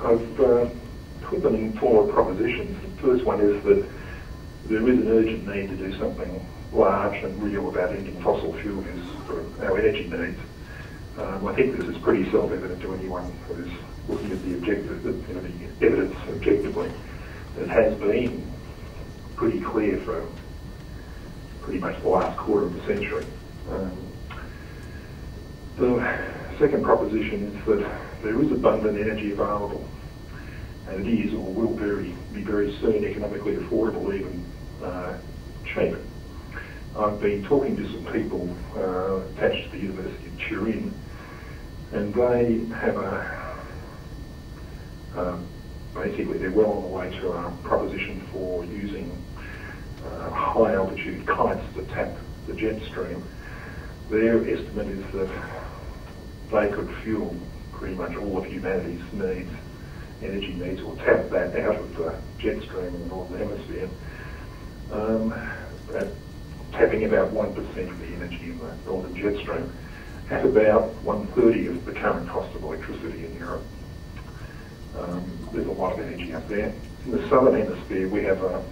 I've put them in form of propositions. The first one is that there is an urgent need to do something large and real about ending fossil fuel use for our energy needs. I think this is pretty self-evident to anyone who is looking at the the evidence objectively. It has been pretty clear for pretty much the last quarter of the century. The second proposition is that there is abundant energy available, and it is or will be very soon economically affordable, even cheap. I've been talking to some people attached to the University of Turin, and they have basically they're well on the way to a proposition for using high altitude kites to tap the jet stream. Their estimate is that they could fuel pretty much all of humanity's energy needs, or tap that out of the jet stream in the Northern Hemisphere, at tapping about 1% of the energy in the Northern jet stream at about 1/30 of the current cost of electricity in Europe. There's a lot of energy up there. In the Southern Hemisphere, we have a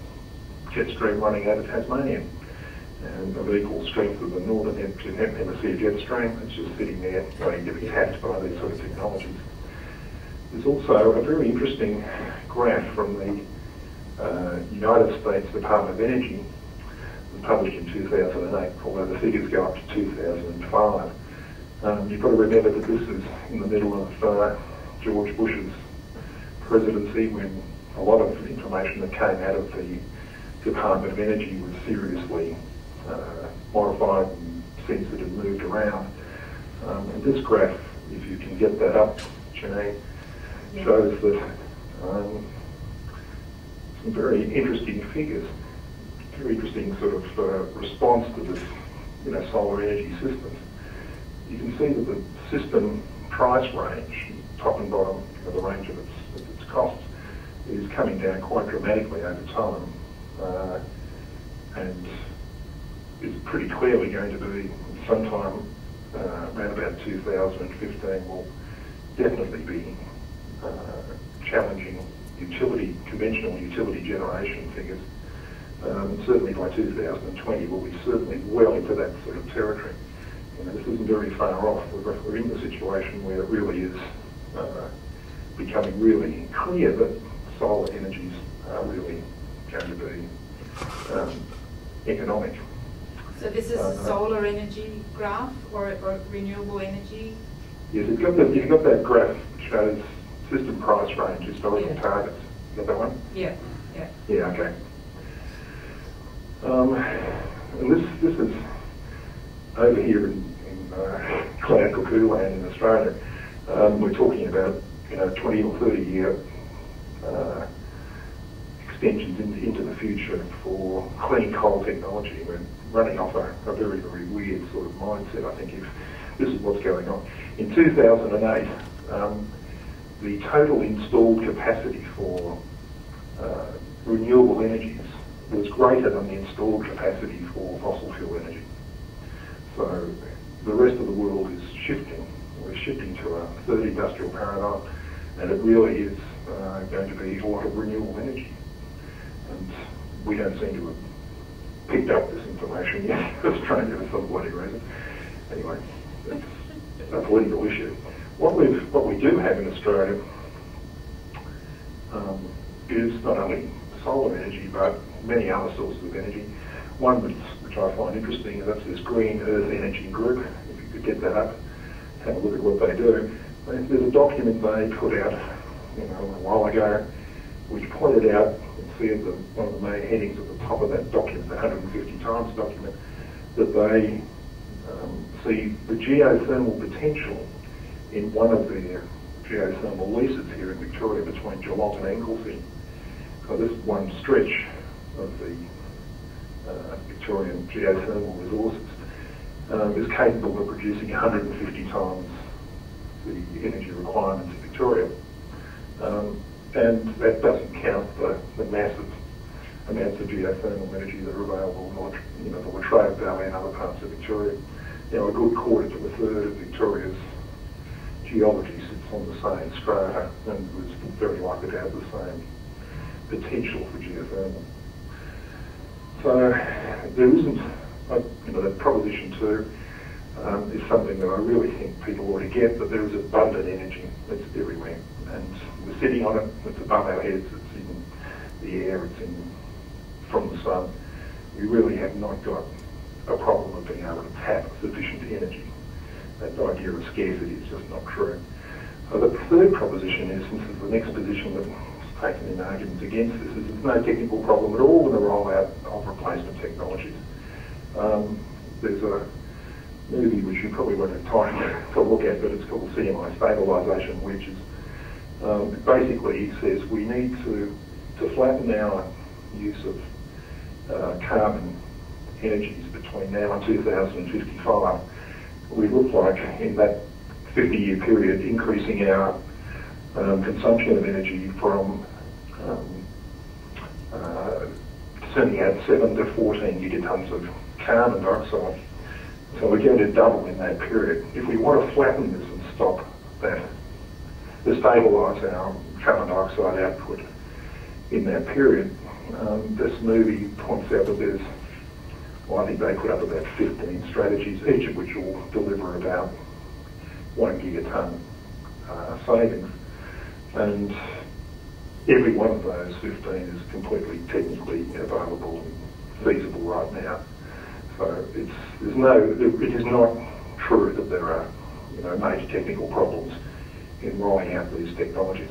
jet stream running out of Tasmania, and of equal strength of the Northern Hemisphere jet stream. It's just sitting there waiting to be tapped by these sort of technologies. There's also a very interesting graph from the United States Department of Energy, published in 2008, although the figures go up to 2005. You've got to remember that this is in the middle of George Bush's presidency, when a lot of information that came out of the Department of Energy was seriously modified and censored and moved around. And this graph, if you can get that up, Janine, shows that some very interesting figures, very interesting sort of response to this, solar energy systems. You can see that the system price range, top and bottom, the range of its costs, is coming down quite dramatically over time, and is pretty clearly going to be sometime around about 2015 will definitely be challenging conventional utility generation figures. Certainly by 2020 we'll be certainly well into that sort of territory. This isn't very far off. We're in the situation where it really is becoming really clear that solar energies are really going to be economic. So this is a solar energy graph or renewable energy? Yes, you've got that graph which shows system price range, historical targets. You got that one? Yeah. Yeah, okay. And this is over here in cloud cuckoo land in Australia. We're talking about 20 or 30 year extensions into the future for clean coal technology. We're running off a very, very weird sort of mindset, I think, if this is what's going on. In 2008, the total installed capacity for renewable energies was greater than the installed capacity for fossil fuel energy. So the rest of the world is shifting. We're shifting to a third industrial paradigm, and it really is going to be a lot of renewable energy. And we don't seem to have picked up this information yet, Australia, for some bloody reason. Anyway, it's a political issue. What we do have in Australia is not only solar energy, but many other sources of energy. One which I find interesting is that's this Green Earth Energy Group. If you could get that up, have a look at what they do. There's a document they put out a while ago which pointed out, you can see one of the main headings at the top of that document, the 150 times document, that they see the geothermal potential in one of their geothermal leases here in Victoria between Geelong and Anglesey. So this one stretch of the Victorian geothermal resources is capable of producing 150 times the energy requirements of Victoria. And that doesn't count the massive amounts of geothermal energy that are available in the Latrobe Valley and other parts of Victoria. A good quarter to a third of Victoria's geology sits on the same strata and was very likely to have the same potential for geothermal. So there isn't, that proposition 2 is something that I really think people ought to get, that there is abundant energy that's everywhere. And we're sitting on it, it's above our heads, it's in the air, from the sun. We really have not got a problem of being able to tap sufficient energy. That idea of scarcity is just not true. The third proposition is, and this is the next position that's taken in arguments against this, is there's no technical problem at all in the rollout of replacement technologies. There's a movie which you probably won't have time to look at, but it's called CMI Stabilisation, which is basically says we need to flatten our use of carbon energies between now and 2055. We look like in that 50-year period increasing our consumption of energy from sending out 7 to 14 gigatons of carbon dioxide. So we're going to double in that period. If we want to flatten this and stop that, to stabilise our carbon dioxide output in that period, this movie points out that there's, well, I think they put up about 15 strategies, each of which will deliver about 1 gigaton savings. And every one of those 15 is completely technically available and feasible right now. So it is not true that there are major technical problems in rolling out these technologies.